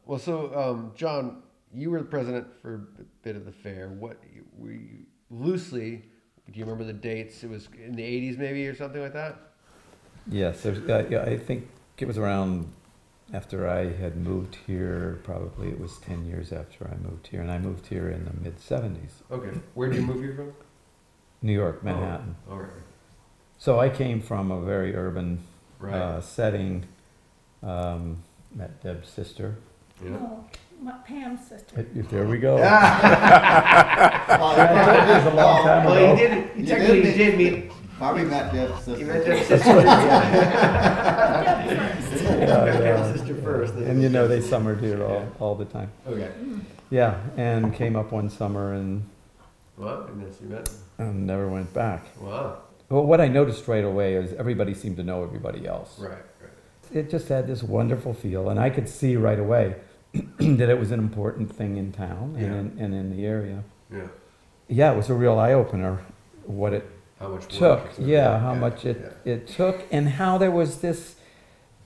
Well, so John, you were the president for a bit of the fair. What we loosely, do you remember the dates? It was in the 80s maybe or something like that? Yes, yeah, I think it was around after I had moved here, probably it was 10 years after I moved here, and I moved here in the mid-70s. Okay. Where did you move here from? New York, Manhattan. Oh, all right. So I came from a very urban Right. setting, met Deb's sister. Yeah. No, Pam's sister. There we go. Well, it was a long time Well, ago. you did. Technically, you did meet. Bobby met Deb's sister. You met Deb's sister. Yeah. Yeah. Sister first. And you know, they summered here all the time. Okay. Yeah, and came up one summer and Well, goodness, you met. never went back. Wow. Well, what I noticed right away is everybody seemed to know everybody else. Right. It just had this wonderful feel, and I could see right away that it was an important thing in town and in the area. Yeah. Yeah, it was a real eye-opener what it How much work took. it's Yeah, how much it took, and how there was this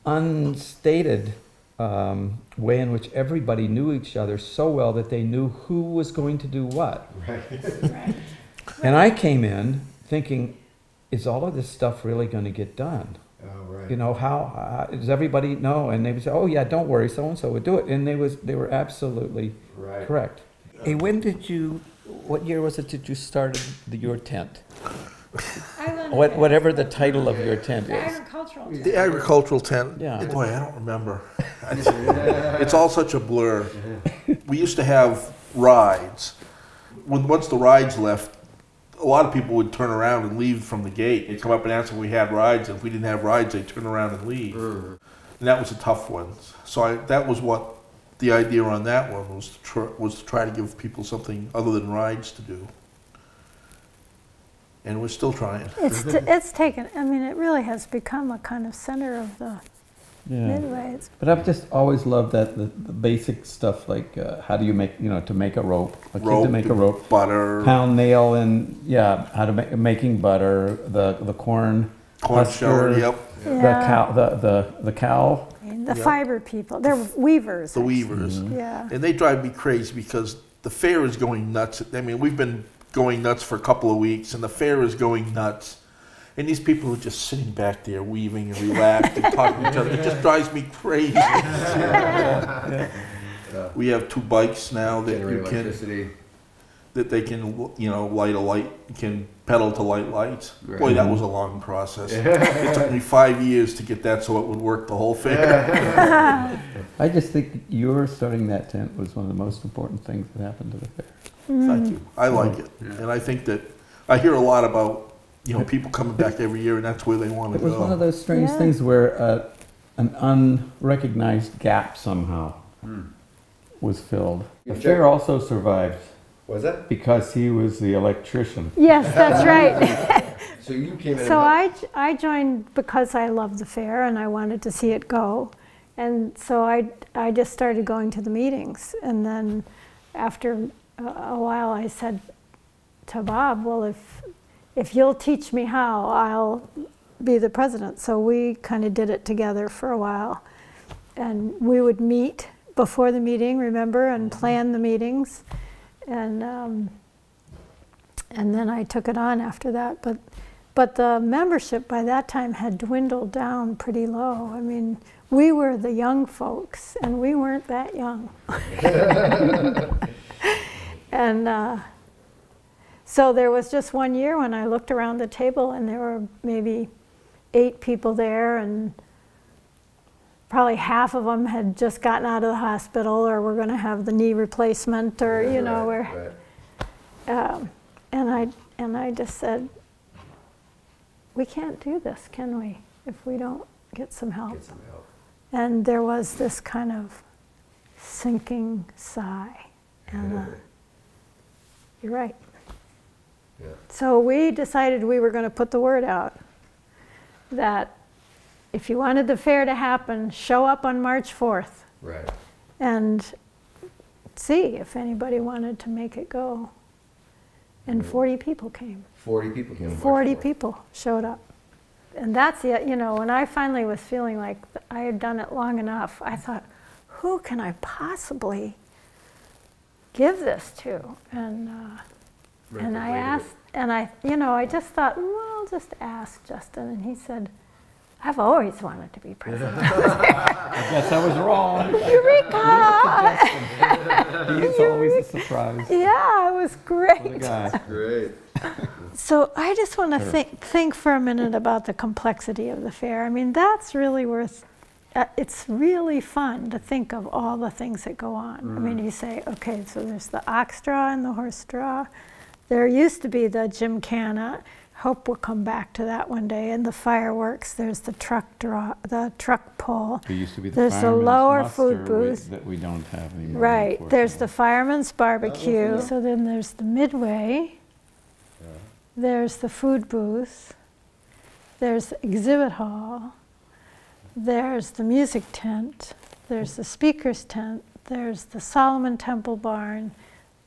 unstated way in which everybody knew each other so well that they knew who was going to do what. Right. Right. And I came in thinking, is all of this stuff really going to get done? Oh, right. You know, how does everybody know? And they would say, oh yeah, don't worry, so-and-so would do it. And they were absolutely Right. correct. Hey, what year was it that you started your tent? Whatever the title of your tent The is. agricultural. The agricultural tent. Yeah. Boy, I don't remember. It's all such a blur. We used to have rides. Once the rides left, a lot of people would turn around and leave from the gate. They'd come up and ask if we had rides, and if we didn't have rides, they'd turn around and leave. And that was a tough one. So that was what the idea on that one was to try to give people something other than rides to do. And we're still trying. It's taken, I mean, it really has become a kind of center of the Midway. But I've just always loved that the basic stuff like how do you make to make a rope, a kid to make a rope, butter, pound nail, and how to making butter, the corn husker, yep, the cow. The fiber people, they're weavers. The weavers, yeah, and they drive me crazy because the fair is going nuts. I mean, we've been going nuts for a couple of weeks, and the fair is going nuts. And these people are just sitting back there weaving and relaxed and talking to each other. It just drives me crazy. We have 2 bikes now that they can light a light, can pedal to light lights. Right. Boy, that was a long process. It took me 5 years to get that so it would work the whole fair. I just think your starting that tent was one of the most important things that happened to the fair. Thank you. I like it, and I think that I hear a lot about people coming back every year, and that's where they want to go. It was one of those strange things where an unrecognized gap somehow was filled. The fair also survived. Was that? Because he was the electrician. Yes, that's right. So you came in. So I joined because I loved the fair and I wanted to see it go. And so I just started going to the meetings. And then after a while I said to Bob, well, if you'll teach me how, I'll be the president. So we kind of did it together for a while. And we would meet before the meeting, remember, and plan the meetings. And then I took it on after that. But the membership by that time had dwindled down pretty low. I mean, we were the young folks, and we weren't that young. And so there was just one year when I looked around the table and there were maybe 8 people there, and probably half of them had just gotten out of the hospital or were going to have the knee replacement, or and I just said, we can't do this, can we, if we don't get some help? And there was this kind of sinking sigh, and you're right. Yeah. So we decided we were going to put the word out that if you wanted the fair to happen, show up on March 4th. Right. And see if anybody wanted to make it go. And 40 people came. 40 people came. 40 people showed up. And that's it, when I finally was feeling like I had done it long enough, I thought, who can I possibly give this to? And I asked, and I just thought, well, I'll just ask Justin. And he said, I've always wanted to be president. I guess I was wrong. Eureka! He's always a surprise. Yeah, it was great. What a guy. Great. So I just want to think for a minute about the complexity of the fair. I mean, that's really worth, it's really fun to think of all the things that go on. I mean, you say, okay, so there's the ox draw and the horse draw. There used to be the gymkhana. Hope we'll come back to that one day. And the fireworks, there's the truck draw, the truck pull. There used to be the There's the fireman's lower muster food booth. that we don't have anymore. Right, there's the unfortunately. fireman's barbecue. So then there's the midway. There's the food booth. There's the exhibit hall. There's the music tent. There's the speaker's tent. There's the Solomon Temple barn.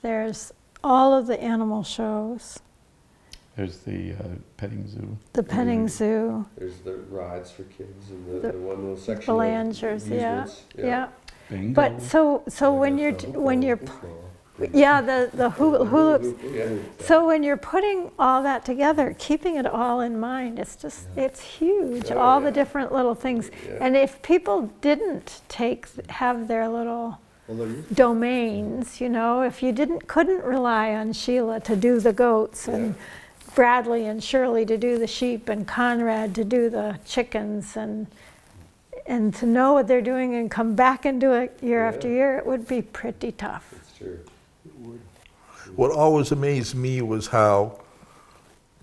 There's all of the animal shows. There's the petting zoo. The petting zoo. There's the rides for kids and The the one little section. of Belangers, yeah, amusements. yeah. Bingo. But so when you're the hula hoops. Yeah. So when you're putting all that together, keeping it all in mind, it's just, it's huge, Oh, all yeah. the different little things. Yeah. And if people didn't have their little Although you domains, if you couldn't rely on Sheila to do the goats and Bradley and Shirley to do the sheep and Conrad to do the chickens and to know what they're doing and come back and do it year after year, it would be pretty tough. It's true. What always amazed me was how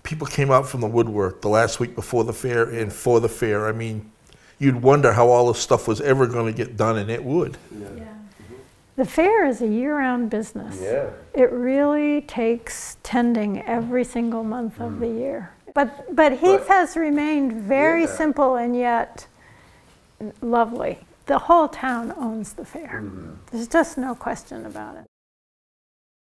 people came out from the woodwork the last week before the fair and for the fair. I mean, you'd wonder how all this stuff was ever going to get done, and it would. Yeah. The fair is a year-round business. Yeah. It really takes tending every single month of the year. But Heath has remained very simple and yet lovely. The whole town owns the fair. There's just no question about it.